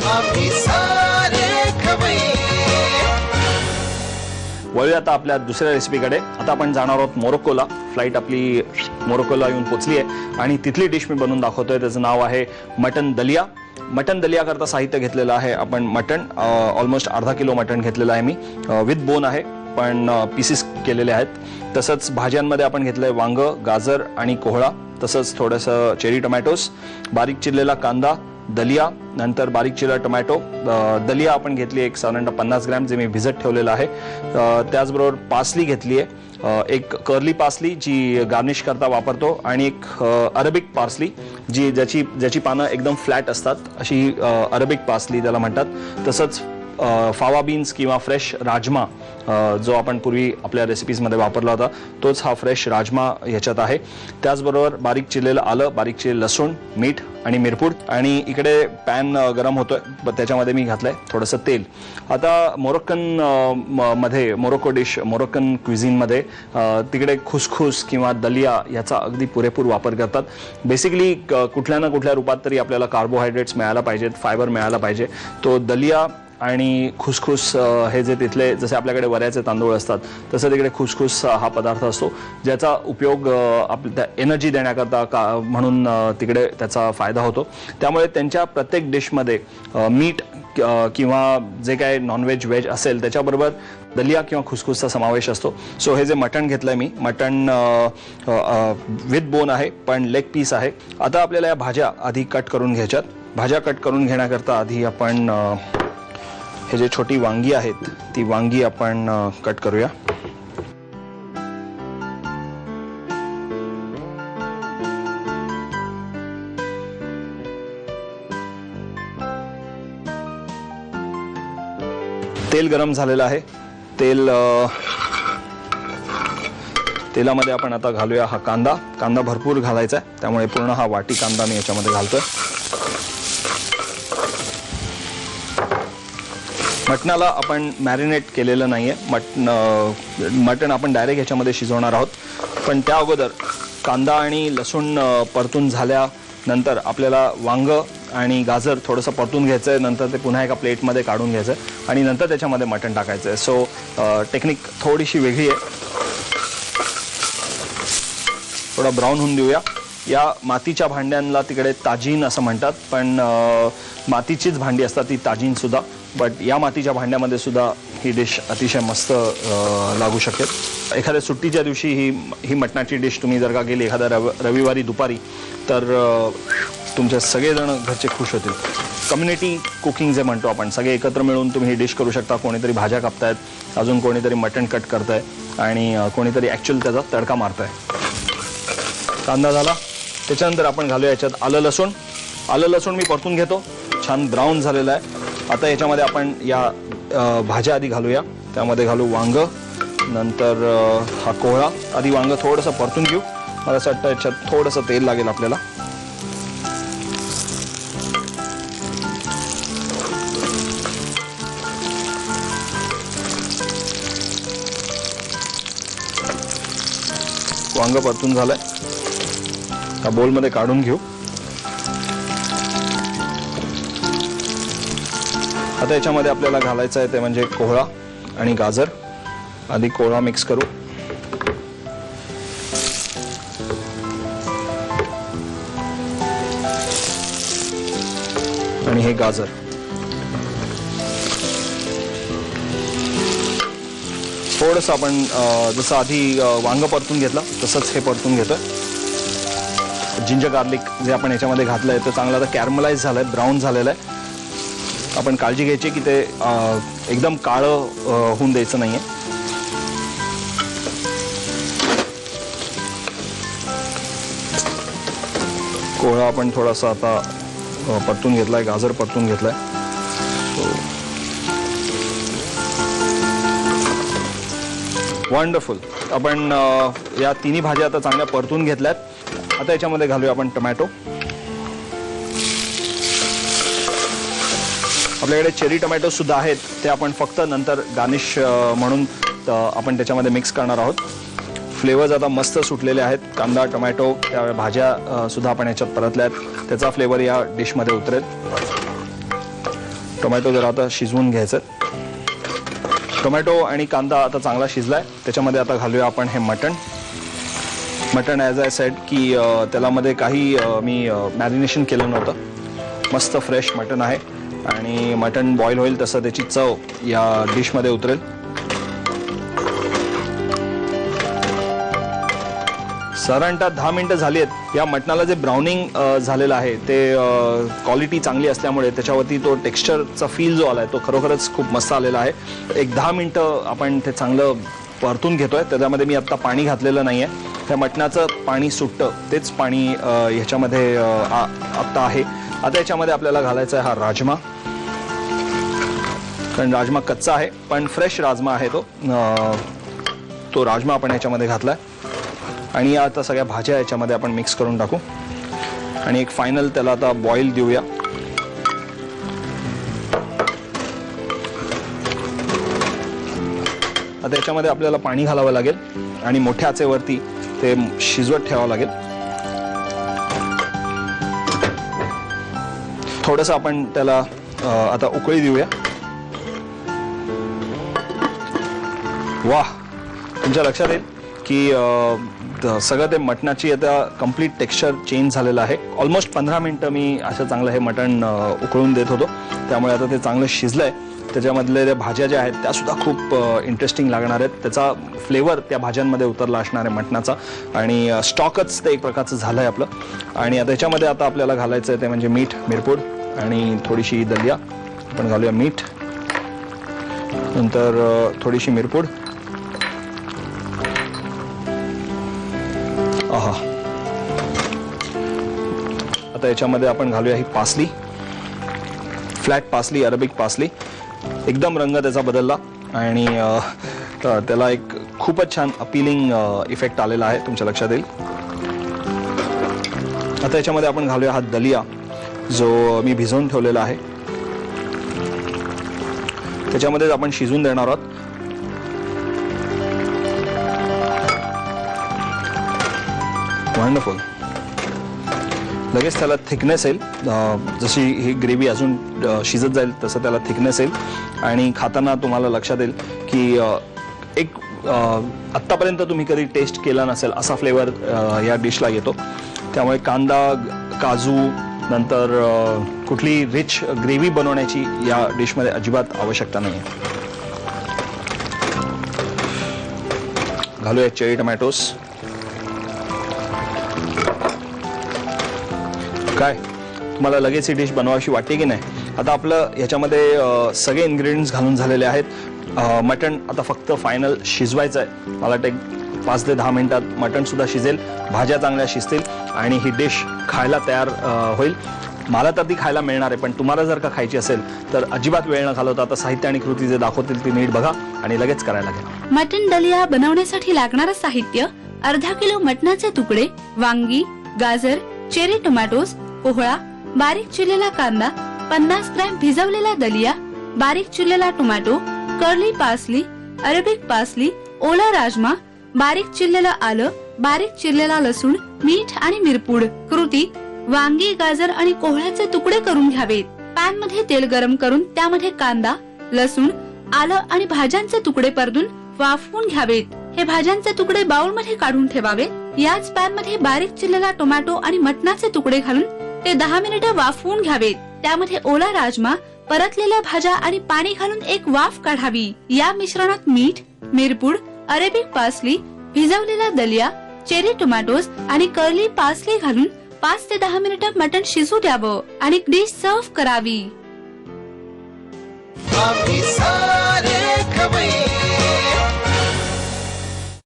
आम्ही सारे खवय्ये. वळूया आता आपल्या दुसऱ्या रेसिपीकडे. आता आपण जाणार आहोत मोरोक्कोला. फ्लाईट आपली मोरोक्कोला येऊन पोचली आहे आणि तिथली डिश मी बनवून दाखवतोय. त्याचं नाव आहे मटन दलिया. मटन दलिया करता साहित्य घेतलेलं आहे आपण मटन, ऑलमोस्ट अर्धा किलो मटन घेतलेलं आहे मी. विथ बोन आहे पण पीसेस केलेले आहेत. तसंच भाज्यांमध्ये आपण घेतलंय वांग, गाजर आणि कोहळा, तसंच थोडंसं चेरी टोमॅटोस, बारीक चिरलेला कांदा, दलिया, नंतर बारीक चिरलेला टोमॅटो. दलिया आपण घेतली एक साधारणतः 50 ग्रॅम जे मी भिजत ठेवलेलं आहे. त्याचबरोबर पासली घेतली आहे, एक कर्ली पासली जी गार्निश करता वापरतो, आणि एक अरेबिक पार्सली जी ज्याची पानं एकदम फ्लॅट असतात, अशी अरेबिक पार्सली त्याला म्हणतात. तसंच फावा बीन्स किंवा फ्रेश राजमा जो आपण पूर्वी आपल्या रेसिपीजमध्ये वापरला होता, तोच हा फ्रेश राजमा ह्याच्यात आहे. त्याचबरोबर बारीक चिरलेलं आलं, बारीक चिरलेलं लसूण, मीठ आणि मिरपूड. आणि इकडे पॅन गरम होतोय, त्याच्यामध्ये मी घातलंय थोडंसं तेल. आता मोरोक्को डिश, मोरोक्कन क्विझिनमध्ये तिकडे खुसखुस किंवा दलिया याचा अगदी पुरेपूर वापर करतात. बेसिकली कुठल्या ना कुठल्या रूपात तरी आपल्याला कार्बोहायड्रेट्स मिळायला पाहिजेत, फायबर मिळायला पाहिजे. तो दलिया आणि खुसखुस हे जे तिथले, जसे आपल्याकडे वऱ्याचे तांदूळ असतात तसं तिकडे खुसखुस हा पदार्थ असतो, ज्याचा उपयोग आपल्या एनर्जी देण्याकरता म्हणून तिकडे त्याचा फायदा होतो. त्यामुळे त्यांच्या प्रत्येक डिशमध्ये मीठ किंवा जे काय नॉनव्हेज व्हेज असेल त्याच्याबरोबर दलिया किंवा खुसखुसचा समावेश असतो. सो हे जे मटण घेतलंय मी, मटण विथ बोन आहे पण लेग पीस आहे. आता आपल्याला या भाज्या आधी कट करून घ्यायच्यात. भाज्या कट करून घेण्याकरता आधी आपण हे जे छोटी वांगी आहेत ती वांगी आपण कट करूया. तेल गरम झालेलं आहे. तेलामध्ये आपण आता घालूया हा कांदा. कांदा भरपूर घालायचा आहे, त्यामुळे पूर्ण हा वाटी कांदा मी याच्यामध्ये घालतोय. मटणाला आपण मॅरिनेट केलेलं नाहीये. मटण आपण डायरेक्ट ह्याच्यामध्ये शिजवणार आहोत. पण त्या अगोदर कांदा आणि लसूण परतून झाल्यानंतर आपल्याला वांग आणि गाजर थोडंसं परतून घ्यायचं आहे. नंतर ते पुन्हा एका प्लेटमध्ये काढून घ्यायचं आहे आणि नंतर त्याच्यामध्ये मटण टाकायचं आहे. सो टेक्निक थोडीशी वेगळी आहे. थोडा ब्राऊन होऊन देऊया. या मातीच्या भांड्यांना तिकडे ताजीन असं म्हणतात, पण मातीचीच भांडी असतात ती ताजीन सुद्धा. बट या मातीच्या भांड्यामध्ये सुद्धा ही डिश अतिशय मस्त लागू शकेल. एखाद्या सुट्टीच्या दिवशी ही मटणाची डिश तुम्ही जर का गेली एखाद्या रविवारी दुपारी, तर तुमचे सगळेजण घरचे खुश होतील. कम्युनिटी कुकिंग जे म्हणतो आपण, सगळे एकत्र मिळून तुम्ही ही डिश करू शकता. कोणीतरी भाज्या कापतायत, अजून कोणीतरी मटण कट करताय आणि कोणीतरी ॲक्च्युअल त्याचा तडका मारताय. कांदा झाला, त्याच्यानंतर आपण घालूया याच्यात आलं लसूण. आलं लसूण मी परतून घेतो, छान ब्राऊन झालेलं आहे. आता याच्यामध्ये आपण या भाज्या आधी घालूया. त्यामध्ये घालू वांग, नंतर हा कोहळा. आधी वांग थोडंसं परतून घेऊ. मला असं वाटतं याच्यात थोडंसं तेल लागेल आपल्याला. वांग परतून झालंय, हा बोलमध्ये काढून घेऊ. आता याच्यामध्ये आपल्याला घालायचं आहे ते म्हणजे कोहळा आणि गाजर. आधी कोहळा मिक्स करू. आणि हे गाजर. थोडंसं आपण जसं आधी वांग परतून घेतलं तसंच हे परतून घेतोय. जिंजर गार्लिक जे आपण याच्यामध्ये घातलंय ते चांगलं आता कॅरमलाइज झालंय, ब्राऊन झालेलं आहे. आपण काळजी घ्यायची की ते एकदम काळं होऊन द्यायचं नाहीये. कोहळा आपण थोडासा आता परतून घेतलाय, गाजर परतून घेतलाय. वंडरफुल. आपण या तिन्ही भाज्या आता चांगल्या परतून घेतल्यात. आता याच्यामध्ये घालूया आपण टोमॅटो. आपल्याकडे चेरी टोमॅटो सुद्धा आहेत, ते आपण फक्त नंतर गार्निश म्हणून आपण त्याच्यामध्ये मिक्स करणार आहोत. फ्लेवर्स आता मस्त सुटलेले आहेत. कांदा, टोमॅटो, त्या भाज्या सुद्धा आपण याच्यात परतल्यात, त्याचा फ्लेवर या डिशमध्ये उतरेल. टोमॅटो जरा आता शिजवून घ्यायचं. टोमॅटो आणि कांदा आता चांगला शिजलाय. त्याच्यामध्ये आता घालूया आपण हे मटण. ॲज आय सेड की त्यालामध्ये काही मी मॅरिनेशन केलं नव्हतं. मस्त फ्रेश मटण आहे आणि मटण बॉईल होईल तसं त्याची चव या डिशमध्ये उतरेल. साधारणतः 10 मिनिटं झाली आहेत. या मटणाला जे ब्राउनिंग झालेलं आहे ते क्वालिटी चांगली असल्यामुळे त्याच्यावरती तो टेक्स्चरचा फील जो आला आहे तो खरोखरच खूप मस्त आलेला आहे. एक 10 मिनिटं आपण ते चांगलं परतून घेतोय. त्याच्यामध्ये मी आत्ता पाणी घातलेलं नाही आहे. त्या मटणाचं पाणी सुटतं तेच पाणी ह्याच्यामध्ये आत्ता आहे. आता याच्यामध्ये आपल्याला घालायचा आहे हा राजमा, कारण राजमा कच्चा आहे पण फ्रेश राजमा आहे तो राजमा आपण याच्यामध्ये घातलाय. आणि आता सगळ्या भाज्या याच्यामध्ये आपण मिक्स करून टाकू आणि एक फायनल त्याला आता बॉईल देऊया. आता याच्यामध्ये आपल्याला पाणी घालावं लागेल आणि मोठ्या आचेवरती ते शिजवत ठेवावं लागेल. थोडंसं आपण त्याला आता उकळी देऊया. वाह, तुमच्या लक्षात येईल की सगळं ते मटणाची आता कम्प्लीट टेक्स्चर चेंज झालेलं आहे. ऑलमोस्ट 15 मिनिटं मी असं चांगलं हे मटण उकळून देत होतो. त्यामुळे आता ते चांगलं शिजलंय. त्याच्यामधले त्या भाज्या ज्या आहेत त्या सुद्धा खूप इंटरेस्टिंग लागणार आहेत. त्याचा फ्लेवर त्या भाज्यांमध्ये उतरला असणार आहे मटणाचा आणि स्टॉकच ते एक प्रकारचं झालं आहे आपलं. आणि त्याच्यामध्ये आता आपल्याला घालायचं आहे ते म्हणजे मीठ, मिरपूड आणि थोडीशी दलिया. आपण घालूया मीठ, नंतर थोडीशी मिरपूड. आहा, आता याच्यामध्ये आपण घालूया ही parsley, flat parsley, Arabic parsley. एकदम रंग त्याचा बदलला आणि त्याला एक खूपच छान अपिलिंग इफेक्ट आलेला आहे, तुमच्या लक्षात येईल. आता याच्यामध्ये आपण घालूया हा दलिया जो मी भिजवून ठेवलेला आहे. त्याच्यामध्ये आपण शिजवून देणार आहोत. वंडरफुल. लगेच त्याला थिकनेस येईल. जशी ही ग्रेव्ही अजून शिजत जाईल तसं त्याला थिकनेस येईल आणि खाताना तुम्हाला लक्षात येईल की एक आत्तापर्यंत तुम्ही कधी टेस्ट केला नसेल असा फ्लेवर या डिशला येतो. त्यामुळे कांदा, काजू, नंतर कुठली रिच ग्रेव्ही बनवण्याची या डिशमध्ये अजिबात आवश्यकता नाही आहे. घालूया चेरी टोमॅटोज. काय तुम्हाला लगेच ही डिश बनवावीशी वाटते की नाही? आता आपलं ह्याच्यामध्ये सगळे इन्ग्रेडियंट्स घालून झालेले आहेत. मटण आता फक्त फायनल शिजवायचं आहे. मला वाटतं 5 ते 10 मिनिटात मटण सुद्धा शिजेल, भाज्या चांगल्या शिजतील आणि ही डिश खायला तयार होईल. मला तर ती खायला मिळणार आहे, पण तुम्हाला जर का खायची असेल तर अजिबात वेळ न घालवता आता साहित्य आणि कृती जे दाखवतील ती नीट बघा आणि लगेच करायला घ्या. मटण दलिया बनवण्यासाठी लागणारं साहित्य: अर्धा किलो मटणाचे तुकडे, वांगी, गाजर, चेरी टोमॅटोज, पोहळा, बारीक चिरलेला कांदा, 50 ग्रॅम भिजवलेला दलिया, बारीक चिरलेला tomato, curly parsley, Arabic parsley, ओला राजमा, बारीक चिरलेलं आलं, बारीक चिरलेला लसूण, मीठ आणि मिरपूड. कृती: वांगी, गाजर आणि कोहळ्याचे तुकडे करून घ्यावेत. पॅन मध्ये तेल गरम करून त्यामध्ये कांदा, लसूण, आलं आणि भाज्यांचे तुकडे परतून वाफवून घ्यावेत. हे भाज्यांचे तुकडे बाउल मध्ये काढून ठेवावेत. याच पॅन मध्ये बारीक चिरलेला टोमॅटो आणि मटणाचे तुकडे घालून ते 10 मिनिटे वाफवून घ्यावेत. त्यामध्ये ओला राजमा, परतलेल्या भाज्या आणि पाणी घालून एक वाफ काढावी. या मिश्रणात मीठ, मिरपूड, अरेबिक पासली, भिजवलेला दलिया, चेरी टोमॅटोज आणि कर्ली पासली घालून 5 ते 10 मिनिटं मटण शिजू द्यावं आणि डिश सर्व्ह करावी. आम्ही